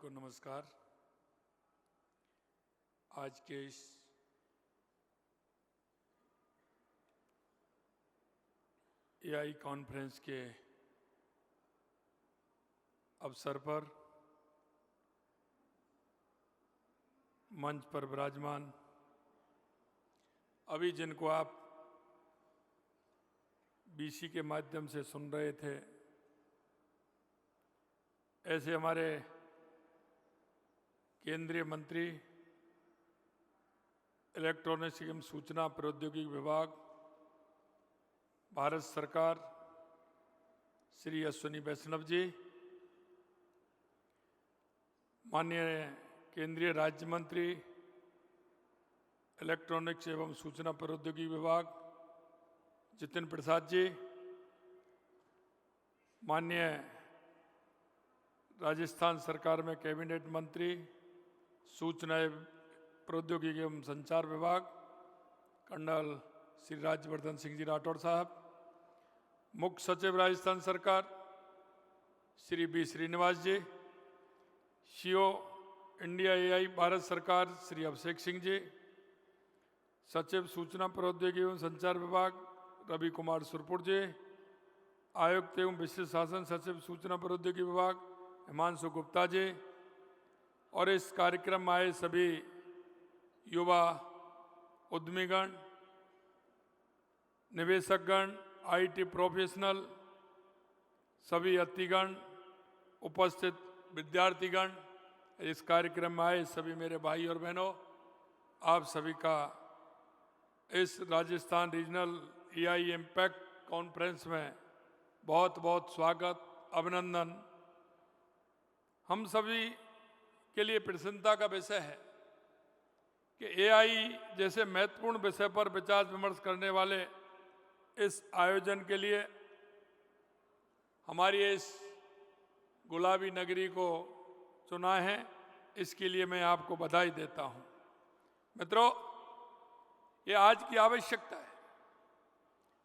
को नमस्कार। आज के इस एआई कॉन्फ्रेंस के अवसर पर मंच पर विराजमान अभी जिनको आप बीसी के माध्यम से सुन रहे थे, ऐसे हमारे केंद्रीय मंत्री इलेक्ट्रॉनिक्स एवं सूचना प्रौद्योगिकी विभाग, भारत सरकार, श्री अश्विनी वैष्णव जी, माननीय केंद्रीय राज्य मंत्री इलेक्ट्रॉनिक्स एवं सूचना प्रौद्योगिकी विभाग जितिन प्रसाद जी, माननीय राजस्थान सरकार में कैबिनेट मंत्री सूचना प्रौद्योगिकी एवं संचार विभाग कर्नल श्री राज्यवर्धन सिंह जी राठौड़ साहब, मुख्य सचिव राजस्थान सरकार श्री बी श्रीनिवास जी, सीओ इंडिया एआई भारत सरकार श्री अभिषेक सिंह जी, सचिव सूचना प्रौद्योगिकी एवं संचार विभाग रवि कुमार सुरपुर जी, आयुक्त एवं विशिष्ट शासन सचिव सूचना प्रौद्योगिकी विभाग हिमांशु गुप्ता जी, और इस कार्यक्रम में आए सभी युवा उद्यमीगण, निवेशकगण, आईटी प्रोफेशनल, सभी अतिथिगण, उपस्थित विद्यार्थीगण, इस कार्यक्रम में आए सभी मेरे भाई और बहनों, आप सभी का इस Rajasthan regional AI impact conference में बहुत बहुत स्वागत, अभिनंदन। हम सभी के लिए प्रसन्नता का विषय है कि एआई जैसे महत्वपूर्ण विषय पर विचार विमर्श करने वाले इस आयोजन के लिए हमारी इस गुलाबी नगरी को चुना है। इसके लिए मैं आपको बधाई देता हूं। मित्रों, ये आज की आवश्यकता है।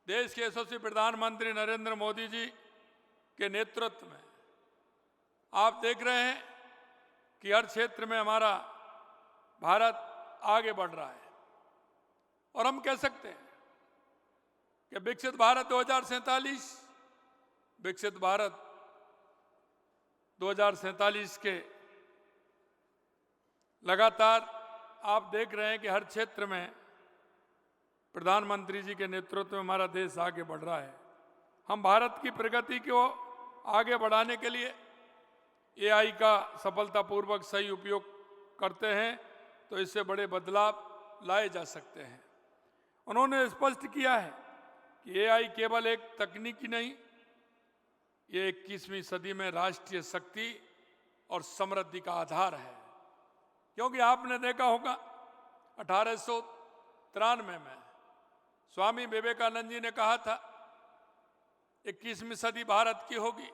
देश के यशस्वी प्रधानमंत्री नरेंद्र मोदी जी के नेतृत्व में आप देख रहे हैं कि हर क्षेत्र में हमारा भारत आगे बढ़ रहा है, और हम कह सकते हैं कि विकसित भारत 2047, विकसित भारत 2047 के लगातार आप देख रहे हैं कि हर क्षेत्र में प्रधानमंत्री जी के नेतृत्व में हमारा देश आगे बढ़ रहा है। हम भारत की प्रगति को आगे बढ़ाने के लिए एआई का सफलतापूर्वक सही उपयोग करते हैं तो इससे बड़े बदलाव लाए जा सकते हैं। उन्होंने स्पष्ट किया है कि एआई केवल एक तकनीक ही नहीं, ये 21वीं सदी में राष्ट्रीय शक्ति और समृद्धि का आधार है। क्योंकि आपने देखा होगा 1893 में स्वामी विवेकानंद जी ने कहा था 21वीं सदी भारत की होगी,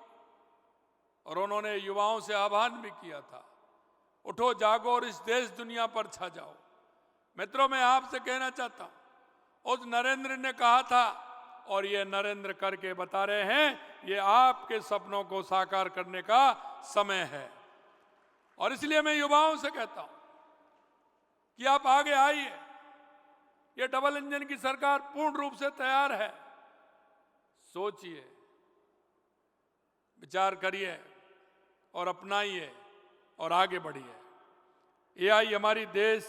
और उन्होंने युवाओं से आह्वान भी किया था, उठो जागो और इस देश दुनिया पर छा जाओ। मित्रों, मैं आपसे कहना चाहता हूं, उस नरेंद्र ने कहा था और ये नरेंद्र करके बता रहे हैं, ये आपके सपनों को साकार करने का समय है। और इसलिए मैं युवाओं से कहता हूं कि आप आगे आइए। ये डबल इंजन की सरकार पूर्ण रूप से तैयार है। सोचिए, विचार करिए और अपनाइए और आगे बढ़िए। एआई हमारी देश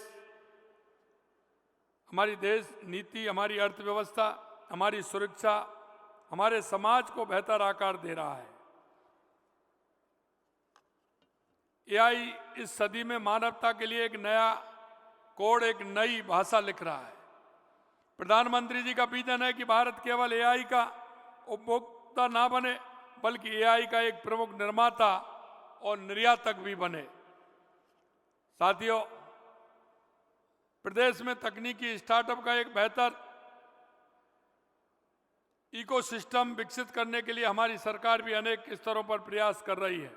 नीति, हमारी अर्थव्यवस्था, हमारी सुरक्षा, हमारे समाज को बेहतर आकार दे रहा है। एआई इस सदी में मानवता के लिए एक नया कोड, एक नई भाषा लिख रहा है। प्रधानमंत्री जी का विजन है कि भारत केवल एआई का उपभोक्ता ना बने, बल्कि एआई का एक प्रमुख निर्माता और निर्यातक भी बने। साथियों, प्रदेश में तकनीकी स्टार्टअप का एक बेहतर इकोसिस्टम विकसित करने के लिए हमारी सरकार भी अनेक स्तरों पर प्रयास कर रही है।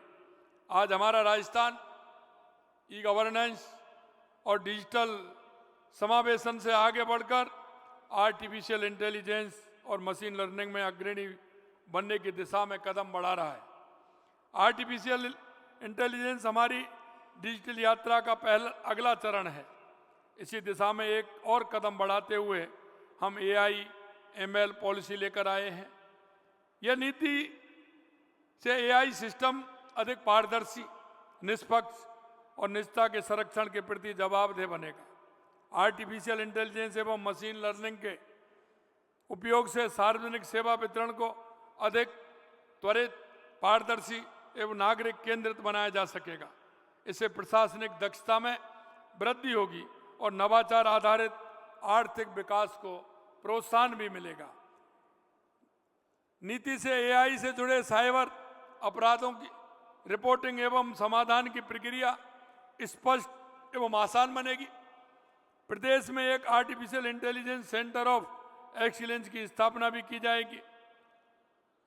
आज हमारा राजस्थान ई गवर्नेंस और डिजिटल समावेशन से आगे बढ़कर आर्टिफिशियल इंटेलिजेंस और मशीन लर्निंग में अग्रणी बनने की दिशा में कदम बढ़ा रहा है। आर्टिफिशियल इंटेलिजेंस हमारी डिजिटल यात्रा का अगला चरण है। इसी दिशा में एक और कदम बढ़ाते हुए हम AI ML पॉलिसी लेकर आए हैं। यह नीति से AI सिस्टम अधिक पारदर्शी, निष्पक्ष और निजता के संरक्षण के प्रति जवाबदेह बनेगा। आर्टिफिशियल इंटेलिजेंस एवं मशीन लर्निंग के उपयोग से सार्वजनिक सेवा वितरण को अधिक त्वरित, पारदर्शी एवं नागरिक केंद्रित बनाया जा सकेगा। इससे प्रशासनिक दक्षता में वृद्धि होगी और नवाचार आधारित आर्थिक विकास को प्रोत्साहन भी मिलेगा। नीति से AI से जुड़े साइबर अपराधों की रिपोर्टिंग एवं समाधान की प्रक्रिया स्पष्ट एवं आसान बनेगी। प्रदेश में एक artificial intelligence centre of excellence की स्थापना भी की जाएगी।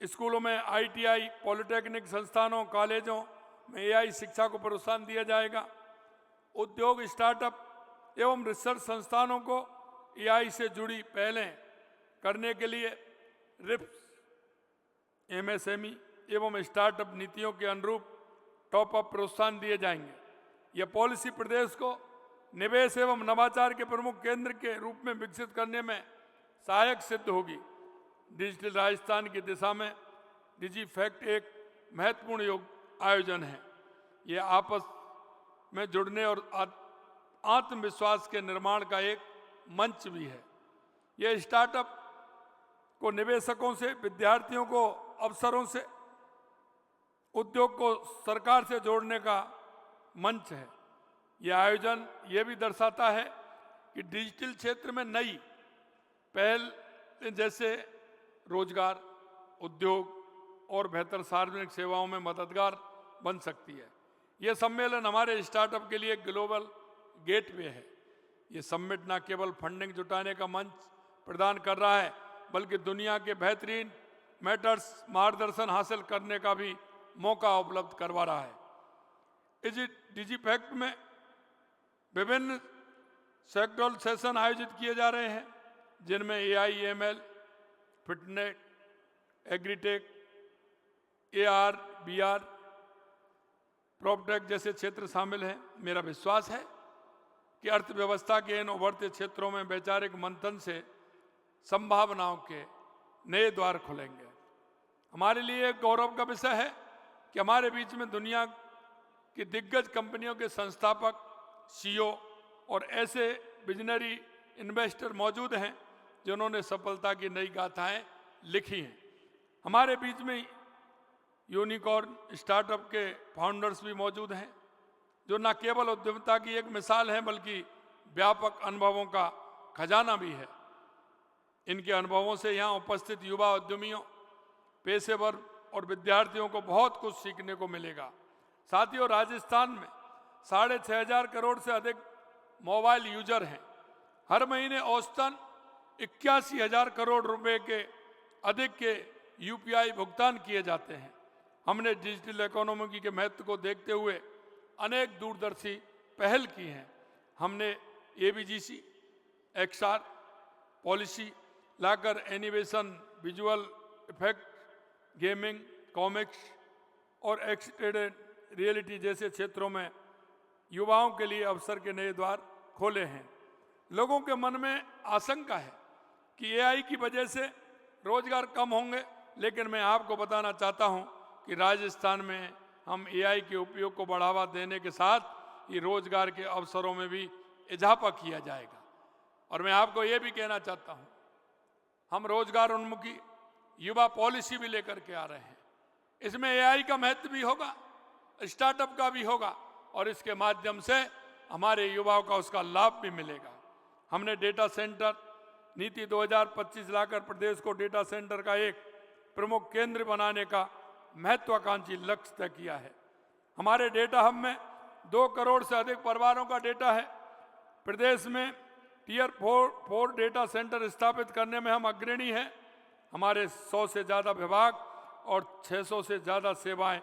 स्कूलों में ITI, पॉलिटेक्निक संस्थानों, कॉलेजों में AI शिक्षा को प्रोत्साहन दिया जाएगा। उद्योग, स्टार्टअप एवं रिसर्च संस्थानों को AI से जुड़ी पहलें करने के लिए RIPS, MSME एवं स्टार्टअप नीतियों के अनुरूप टॉप अप प्रोत्साहन दिए जाएंगे। यह पॉलिसी प्रदेश को निवेश एवं नवाचार के प्रमुख केंद्र के रूप में विकसित करने में सहायक सिद्ध होगी। डिजिटल राजस्थान की दिशा में डिजीफैक्ट एक महत्वपूर्ण आयोजन है। यह आपस में जुड़ने और आत्मविश्वास के निर्माण का एक मंच भी है। यह स्टार्टअप को निवेशकों से, विद्यार्थियों को अवसरों से, उद्योग को सरकार से जोड़ने का मंच है। यह आयोजन यह भी दर्शाता है कि डिजिटल क्षेत्र में नई पहल जैसे रोजगार, उद्योग और बेहतर सार्वजनिक सेवाओं में मददगार बन सकती है। यह सम्मेलन हमारे स्टार्टअप के लिए एक ग्लोबल गेटवे है। ये समिट न केवल फंडिंग जुटाने का मंच प्रदान कर रहा है, बल्कि दुनिया के बेहतरीन मैटर्स मार्गदर्शन हासिल करने का भी मौका उपलब्ध करवा रहा है। इस डिजीफैक्ट में विभिन्न सेक्टोरल सेशन आयोजित किए जा रहे हैं, जिनमें AI, ML, फिटनेट, agritech, AR, BR, proptech जैसे क्षेत्र शामिल हैं। मेरा विश्वास है कि अर्थव्यवस्था के इन उभरते क्षेत्रों में वैचारिक मंथन से संभावनाओं के नए द्वार खुलेंगे। हमारे लिए एक गौरव का विषय है कि हमारे बीच में दुनिया की दिग्गज कंपनियों के संस्थापक, CEO और ऐसे विजनरी इन्वेस्टर मौजूद हैं जिन्होंने सफलता की नई गाथाएं लिखी हैं। हमारे बीच में यूनिकॉर्न स्टार्टअप के फाउंडर्स भी मौजूद हैं, जो न केवल उद्यमिता की एक मिसाल है, बल्कि व्यापक अनुभवों का खजाना भी है। इनके अनुभवों से यहाँ उपस्थित युवा उद्यमियों, पेशेवर और विद्यार्थियों को बहुत कुछ सीखने को मिलेगा। साथियों, राजस्थान में 6,500 करोड़ से अधिक मोबाइल यूजर हैं। हर महीने औसतन 81,000 करोड़ रुपए के अधिक के UPI भुगतान किए जाते हैं। हमने डिजिटल इकोनॉमी के महत्व को देखते हुए अनेक दूरदर्शी पहल की हैं। हमने ABGC, XR पॉलिसी लाकर animation, visual effect, gaming, comics और एक्सटेंडेड रियलिटी जैसे क्षेत्रों में युवाओं के लिए अवसर के नए द्वार खोले हैं। लोगों के मन में आशंका है कि AI की वजह से रोजगार कम होंगे, लेकिन मैं आपको बताना चाहता हूं कि राजस्थान में हम AI के उपयोग को बढ़ावा देने के साथ ये रोजगार के अवसरों में भी इजाफा किया जाएगा। और मैं आपको ये भी कहना चाहता हूं, हम रोजगार उन्मुखी युवा पॉलिसी भी लेकर के आ रहे हैं। इसमें AI का महत्व भी होगा, स्टार्टअप का भी होगा, और इसके माध्यम से हमारे युवाओं का उसका लाभ भी मिलेगा। हमने डेटा सेंटर नीति 2025 लाकर प्रदेश को डेटा सेंटर का एक प्रमुख केंद्र बनाने का महत्वाकांक्षी लक्ष्य तय किया है। हमारे डेटा हब में 2 करोड़ से अधिक परिवारों का डेटा है। प्रदेश में Tier 4 डेटा सेंटर स्थापित करने में हम अग्रणी हैं। हमारे 100 से ज़्यादा विभाग और 600 से ज़्यादा सेवाएं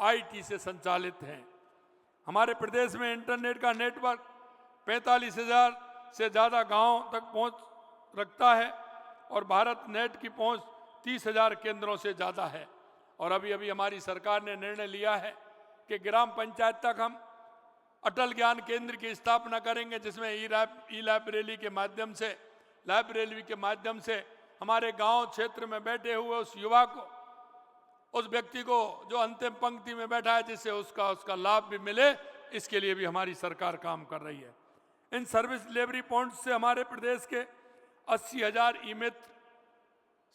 IT से संचालित हैं। हमारे प्रदेश में इंटरनेट का नेटवर्क 45,000 से ज़्यादा गांवों तक पहुंच रखता है और भारत नेट की पहुंच 30,000 केंद्रों से ज़्यादा है। और अभी अभी हमारी सरकार ने निर्णय लिया है कि ग्राम पंचायत तक हम अटल ज्ञान केंद्र की स्थापना करेंगे, जिसमें ई लाइब्रेरी के माध्यम से हमारे गांव क्षेत्र में बैठे हुए उस युवा को, उस व्यक्ति को जो अंतिम पंक्ति में बैठा है, जिससे उसका लाभ भी मिले, इसके लिए भी हमारी सरकार काम कर रही है। इन सर्विस डिलीवरी पॉइंट से हमारे प्रदेश के 80,000 ई मित्र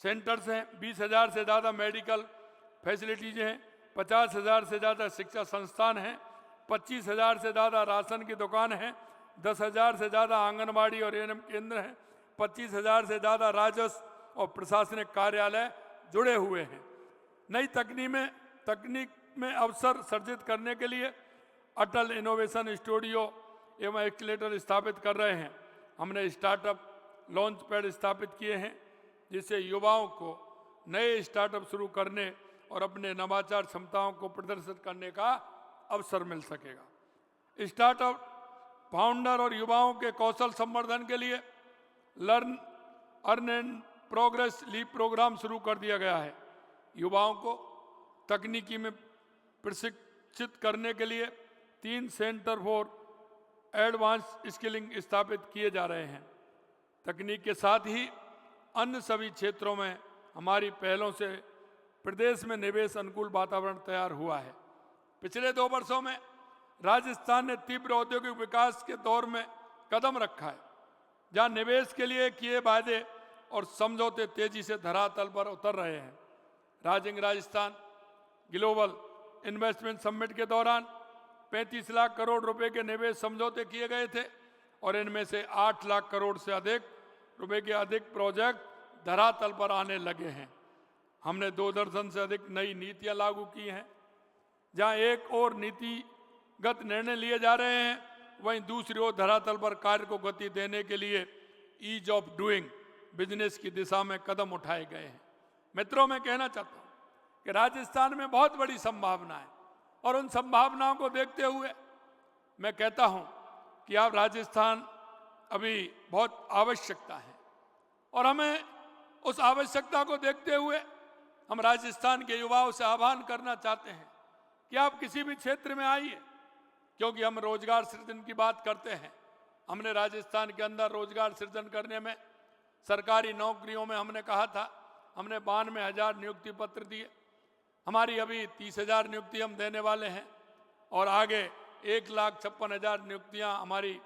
सेंटर्स हैं, 20,000 से ज़्यादा मेडिकल फैसिलिटीज हैं, 50,000 से ज़्यादा शिक्षा संस्थान हैं, 25,000 से ज़्यादा राशन की दुकान है, 10,000 से ज़्यादा आंगनबाड़ी और एएनएम केंद्र हैं, 25,000 से ज़्यादा राजस्व और प्रशासनिक कार्यालय जुड़े हुए हैं। नई तकनीक में अवसर सर्जित करने के लिए अटल इनोवेशन स्टूडियो एवं एक्सीलेटर स्थापित कर रहे हैं। हमने स्टार्टअप लॉन्च पैड स्थापित किए हैं, जिससे युवाओं को नए स्टार्टअप शुरू करने और अपने नवाचार क्षमताओं को प्रदर्शित करने का अवसर मिल सकेगा। स्टार्टअप फाउंडर और युवाओं के कौशल संवर्धन के लिए learn earn and progress leap programme शुरू कर दिया गया है। युवाओं को तकनीकी में प्रशिक्षित करने के लिए 3 सेंटर फॉर एडवांस स्किलिंग स्थापित किए जा रहे हैं। तकनीक के साथ ही अन्य सभी क्षेत्रों में हमारी पहलों से प्रदेश में निवेश अनुकूल वातावरण तैयार हुआ है। पिछले 2 वर्षों में राजस्थान ने तीव्र औद्योगिक विकास के दौर में कदम रखा है, जहां निवेश के लिए किए वादे और समझौते तेजी से धरातल पर उतर रहे हैं। राजिंग राजस्थान ग्लोबल इन्वेस्टमेंट समिट के दौरान 35 लाख करोड़ रुपए के निवेश समझौते किए गए थे और इनमें से 8 लाख करोड़ से अधिक रुपए के अधिक प्रोजेक्ट धरातल पर आने लगे हैं। हमने 2 दर्जन से अधिक नई नीतियां लागू की हैं। जहां एक और नीतिगत निर्णय लिए जा रहे हैं, वहीं दूसरी ओर धरातल पर कार्य को गति देने के लिए ईज ऑफ डूइंग बिजनेस की दिशा में कदम उठाए गए हैं। मित्रों, मैं कहना चाहता हूं कि राजस्थान में बहुत बड़ी संभावना है और उन संभावनाओं को देखते हुए मैं कहता हूं कि आप राजस्थान अभी बहुत आवश्यकता है और हमें उस आवश्यकता को देखते हुए हम राजस्थान के युवाओं से आह्वान करना चाहते हैं कि आप किसी भी क्षेत्र में आइए, क्योंकि हम रोजगार सृजन की बात करते हैं। हमने राजस्थान के अंदर रोजगार सृजन करने में सरकारी नौकरियों में हमने कहा था, हमने 92,000 नियुक्ति पत्र दिए। हमारी अभी 30,000 नियुक्ति हम देने वाले हैं और आगे 1,56,000 नियुक्तियां हमारी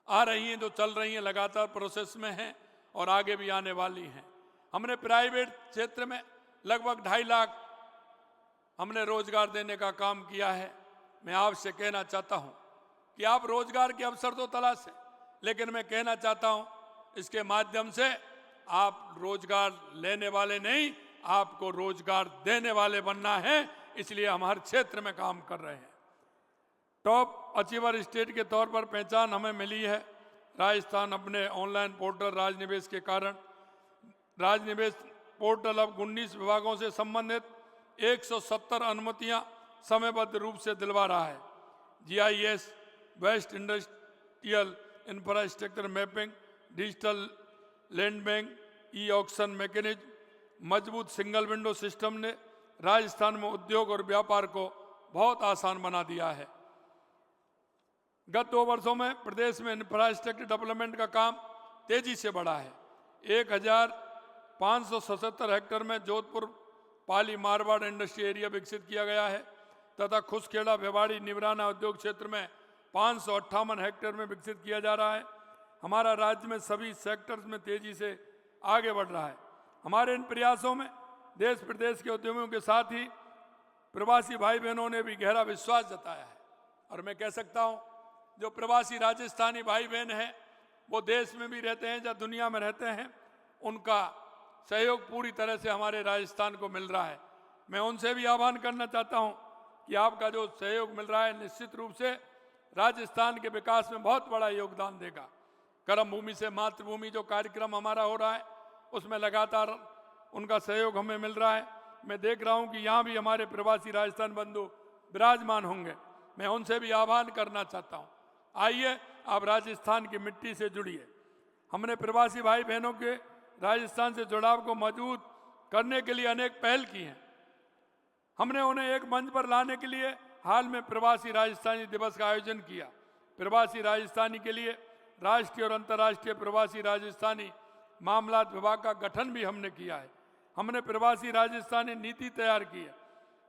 आ रही हैं, जो चल रही हैं, लगातार प्रोसेस में हैं और आगे भी आने वाली हैं। हमने प्राइवेट क्षेत्र में लगभग 2.5 लाख हमने रोजगार देने का काम किया है। मैं आपसे कहना चाहता हूं कि आप रोजगार के अवसर तो तलाशें, लेकिन मैं कहना चाहता हूं इसके माध्यम से आप रोजगार लेने वाले नहीं, आपको रोजगार देने वाले बनना है। इसलिए हम हर क्षेत्र में काम कर रहे हैं। टॉप अचीवर स्टेट के तौर पर पहचान हमें मिली है। राजस्थान अपने ऑनलाइन पोर्टल राजनिवेश के कारण राजनिवेश पोर्टल अब 19 विभागों से संबंधित 170 अनुमतियां समयबद्ध रूप से दिलवा रहा है। GIS, based industrial infrastructure mapping, digital land bank, e-auction mechanism, मजबूत सिंगल विंडो सिस्टम ने राजस्थान में उद्योग और व्यापार को बहुत आसान बना दिया है। गत 2 वर्षों में प्रदेश में इंफ्रास्ट्रक्चर डेवलपमेंट का काम तेजी से बढ़ा है। 1,577 हेक्टेयर में जोधपुर पाली मारवाड़ इंडस्ट्री एरिया विकसित किया गया है तथा खुसखेड़ा भिवाड़ी निवराना उद्योग क्षेत्र में 558 हेक्टेयर में विकसित किया जा रहा है। हमारा राज्य में सभी सेक्टर्स में तेजी से आगे बढ़ रहा है। हमारे इन प्रयासों में देश प्रदेश के उद्यमियों के साथ ही प्रवासी भाई बहनों ने भी गहरा विश्वास जताया है। और मैं कह सकता हूं, जो प्रवासी राजस्थानी भाई बहन हैं, वो देश में भी रहते हैं या दुनिया में रहते हैं, उनका सहयोग पूरी तरह से हमारे राजस्थान को मिल रहा है। मैं उनसे भी आह्वान करना चाहता हूं कि आपका जो सहयोग मिल रहा है निश्चित रूप से राजस्थान के विकास में बहुत बड़ा योगदान देगा। कर्म भूमि से मातृभूमि जो कार्यक्रम हमारा हो रहा है, उसमें लगातार उनका सहयोग हमें मिल रहा है। मैं देख रहा हूं कि यहाँ भी हमारे प्रवासी राजस्थान बंधु विराजमान होंगे। मैं उनसे भी आह्वान करना चाहता हूं, आइए आप राजस्थान की मिट्टी से जुड़िए। हमने प्रवासी भाई बहनों के राजस्थान से जुड़ाव को मजबूत करने के लिए अनेक पहल की हैं। हमने उन्हें एक मंच पर लाने के लिए हाल में प्रवासी राजस्थानी दिवस का आयोजन किया। प्रवासी राजस्थानी के लिए राष्ट्रीय और अंतर्राष्ट्रीय प्रवासी राजस्थानी मामलात विभाग का गठन भी हमने किया है। हमने प्रवासी राजस्थानी नीति तैयार की है,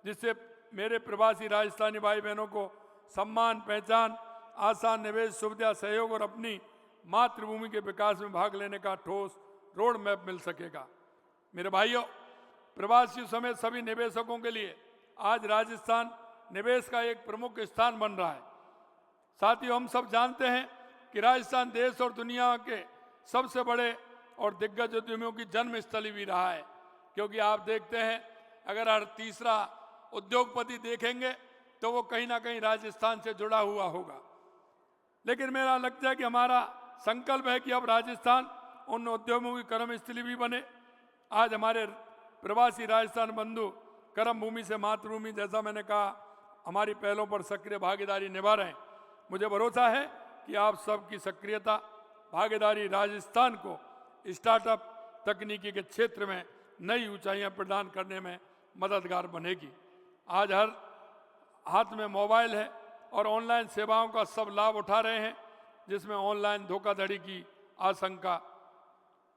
जिससे मेरे प्रवासी राजस्थानी भाई बहनों को सम्मान, पहचान, आसान निवेश सुविधा, सहयोग और अपनी मातृभूमि के विकास में भाग लेने का ठोस रोड मैप मिल सकेगा। मेरे भाइयों, प्रवासियों समेत सभी निवेशकों के लिए आज राजस्थान निवेश का एक प्रमुख स्थान बन रहा है। साथियों, हम सब जानते हैं कि राजस्थान देश और दुनिया के सबसे बड़े और दिग्गज उद्यमियों की जन्मस्थली भी रहा है, क्योंकि आप देखते हैं अगर हर तीसरा उद्योगपति देखेंगे तो वो कहीं ना कहीं राजस्थान से जुड़ा हुआ होगा। लेकिन मेरा लगता है कि हमारा संकल्प है कि अब राजस्थान उन उद्योगों की कर्मस्थली भी बने। आज हमारे प्रवासी राजस्थान बंधु कर्म भूमि से मातृभूमि, जैसा मैंने कहा, हमारी पहलों पर सक्रिय भागीदारी निभा रहे हैं। मुझे भरोसा है कि आप सबकी सक्रियता, भागीदारी राजस्थान को स्टार्टअप तकनीकी के क्षेत्र में नई ऊंचाइयां प्रदान करने में मददगार बनेगी। आज हर हाथ में मोबाइल है और ऑनलाइन सेवाओं का सब लाभ उठा रहे हैं, जिसमें ऑनलाइन धोखाधड़ी की आशंका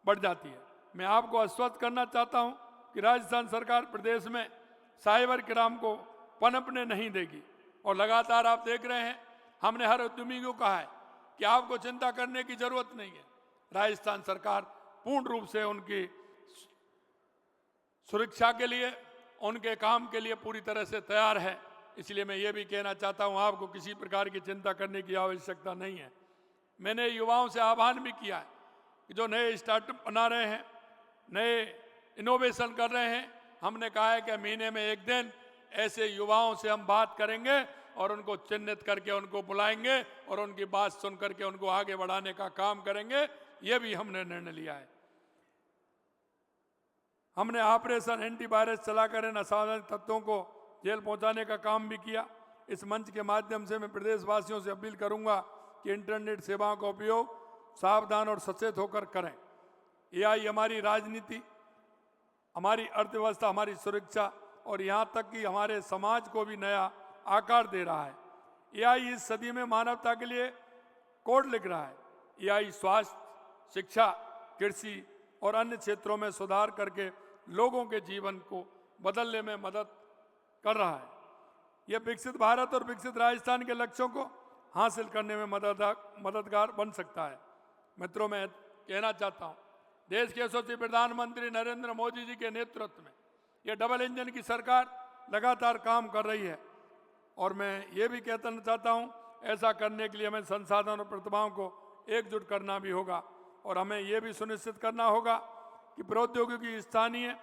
बढ़ जाती है। मैं आपको आश्वस्त करना चाहता हूं कि राजस्थान सरकार प्रदेश में साइबर क्राइम को पनपने नहीं देगी। और लगातार आप देख रहे हैं, हमने हर उद्यमी को कहा है कि आपको चिंता करने की जरूरत नहीं है। राजस्थान सरकार पूर्ण रूप से उनकी सुरक्षा के लिए, उनके काम के लिए पूरी तरह से तैयार है। इसलिए मैं ये भी कहना चाहता हूं, आपको किसी प्रकार की चिंता करने की आवश्यकता नहीं है। मैंने युवाओं से आह्वान भी किया है कि जो नए स्टार्टअप बना रहे हैं, नए इनोवेशन कर रहे हैं, हमने कहा है कि महीने में एक दिन ऐसे युवाओं से हम बात करेंगे और उनको चिन्हित करके उनको बुलाएंगे और उनकी बात सुन करके उनको आगे बढ़ाने का काम करेंगे। ये भी हमने निर्णय लिया है। हमने ऑपरेशन एंटीवायरस चलाकर इन असाधारण तत्वों को जेल पहुंचाने का काम भी किया। इस मंच के माध्यम से मैं प्रदेशवासियों से अपील करूंगा कि इंटरनेट सेवाओं का उपयोग सावधान और सचेत होकर करें। एआई हमारी राजनीति, हमारी अर्थव्यवस्था, हमारी सुरक्षा और यहाँ तक कि हमारे समाज को भी नया आकार दे रहा है। एआई इस सदी में मानवता के लिए कोड लिख रहा है। एआई स्वास्थ्य, शिक्षा, कृषि और अन्य क्षेत्रों में सुधार करके लोगों के जीवन को बदलने में मदद कर रहा है। यह विकसित भारत और विकसित राजस्थान के लक्ष्यों को हासिल करने में मददगार बन सकता है। मित्रों, मैं कहना चाहता हूं, देश के यशस्वी प्रधानमंत्री नरेंद्र मोदी जी के नेतृत्व में यह डबल इंजन की सरकार लगातार काम कर रही है। और मैं ये भी कहना चाहता हूं, ऐसा करने के लिए हमें संसाधन और प्रतिभाओं को एकजुट करना भी होगा और हमें यह भी सुनिश्चित करना होगा कि प्रौद्योगिकी स्थानीय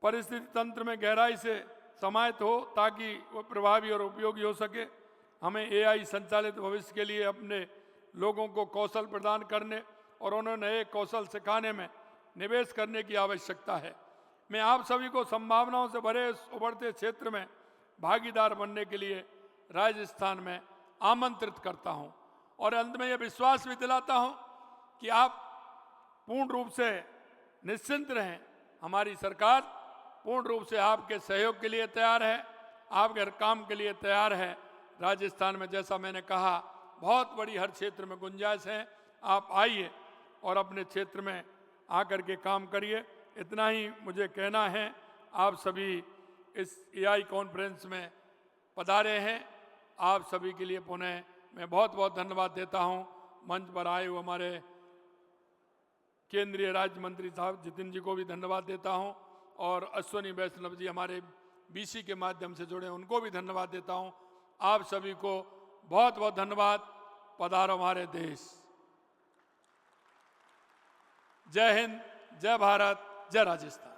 परिस्थिति तंत्र में गहराई से समाहित हो ताकि वो प्रभावी और उपयोगी हो सके। हमें एआई संचालित भविष्य के लिए अपने लोगों को कौशल प्रदान करने और उन्हें नए कौशल सिखाने में निवेश करने की आवश्यकता है। मैं आप सभी को संभावनाओं से भरे इस उभरते क्षेत्र में भागीदार बनने के लिए राजस्थान में आमंत्रित करता हूं और अंत में यह विश्वास भी दिलाता हूं कि आप पूर्ण रूप से निश्चिंत रहें। हमारी सरकार पूर्ण रूप से आपके सहयोग के लिए तैयार है, आपके हर काम के लिए तैयार है। राजस्थान में, जैसा मैंने कहा, बहुत बड़ी हर क्षेत्र में गुंजाइश है। आप आइए और अपने क्षेत्र में आकर के काम करिए। इतना ही मुझे कहना है। आप सभी इस एआई कॉन्फ्रेंस में पधारे हैं, आप सभी के लिए पुनः मैं बहुत बहुत धन्यवाद देता हूं। मंच पर आए हुए हमारे केंद्रीय राज्य मंत्री साहब जितिन जी को भी धन्यवाद देता हूं और अश्विनी वैष्णव जी हमारे बीसी के माध्यम से जुड़े, उनको भी धन्यवाद देता हूं। आप सभी को बहुत बहुत धन्यवाद। पधारो हमारे देश। जय हिंद, जय भारत, जय राजस्थान।